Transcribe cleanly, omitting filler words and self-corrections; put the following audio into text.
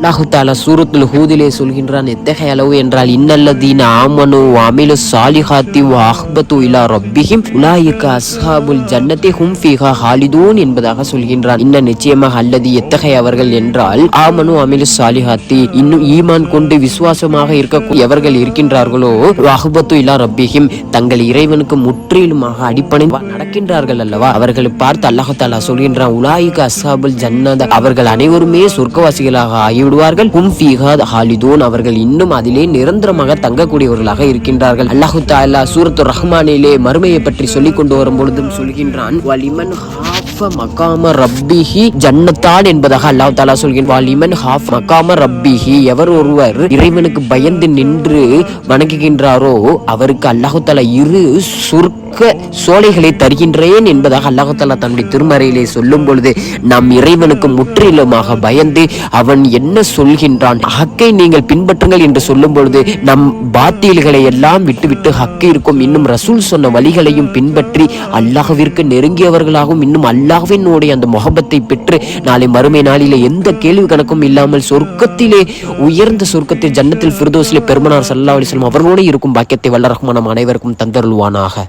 அல்லாஹு தஆலா சூரத்துல் ஹூதிலே சொல்கின்றான், எத்தகைய அளவு என்றால், இன்னல்லதீன ஆமனு வ அமிலு ஸாலிஹாத்தி வ அஹ்பது இலா ரப்பிஹிம் உலாயிக அஸ்ஹாபுல் ஜன்னதி ஹும் ஃபீஹா ஹாலிதூன் என்பதாக சொல்கின்றான். இன்ன நிச்சயமாக அல்லது எத்தகையவர்கள் என்றால், ஆமனு அமிலு ஸாலிஹாத்தி இன்னும் ஈமான் கொண்டு விசுவாசமாக இருக்கக்கூடிய எவர்கள் இருக்கின்றார்களோ, வ அஹ்பது இலா ரப்பிஹிம் தங்கள் இறைவனுக்கு முற்றிலுமாக அடிப்பணிந்து நடக்கின்றார்கள் அல்லவா, அவர்களை பார்த்து அல்லாஹு தஆலா சொல்கின்றான், உலாயிக அஸ்ஹாபுல் ஜன்னத அவர்கள் அனைவருமே சொர்க்கவாசிகளாக ஆகிவிடுவார்கள். ஹும் ஃபீஹா ஹாலிதூன் அவர்கள் இன்னும் அதிலே நிரந்தரமாக தங்கக்கூடியவர்களாக இருக்கின்றார்கள். அல்லாஹு தஆலா சூரத்துர் ரஹ்மானிலே மறுமையை பற்றி சொல்லிக் கொண்டு வரும் பொழுதும் சொல்கின்றான், வலிமன் ஹாஃப மகாம ரப்பிஹி ஜன்னத்தான் என்பதாக அல்லாஹ் தஆலா சொல்கின்றான். வலிமன் ஹாஃப் மகாம ரப்பிஹி எவர் ஒருவர் இறைவனுக்கு பயந்து நின்று வணங்குகின்றாரோ அவருக்கு அல்லாஹு தஆலா இரு சொர்க்க சோலைகளை தருகின்றேன் என்பதாக அல்லாஹு தஆலா தன்னுடைய திருமறையிலே சொல்லும் பொழுது, நம் இறைவனுக்கு முற்றிலுமாக பயந்து அவன் என்ன சொல்கின்றான், ஹக்கை நீங்கள் பின்பற்றுங்கள் என்று சொல்லும் பொழுது நம் பாத்தில்களை எல்லாம் விட்டுவிட்டு ஹக்கு இருக்கும், இன்னும் ரசூல் சொன்ன வழிகளையும் பின்பற்றி அல்லாஹ்விற்கு நெருங்கியவர்களாகவும் இன்னும் அல்லாஹ்வினுடைய அந்த முஹப்பத்தை பெற்று நாளை மறுமை நாளிலே எந்த கேள்வி கணக்கும் இல்லாமல் சொர்க்கத்திலே உயர்ந்த சொர்க்கத்தில் ஜன்னத்தில் ஃபிர்தௌஸிலே பெருமானார் ஸல்லல்லாஹு அலைஹி வஸல்லம் அவர்களோடு இருக்கும் பாக்கியத்தை வல்ல ரஹ்மான் அனைவருக்கும் தந்தருள்வானாக.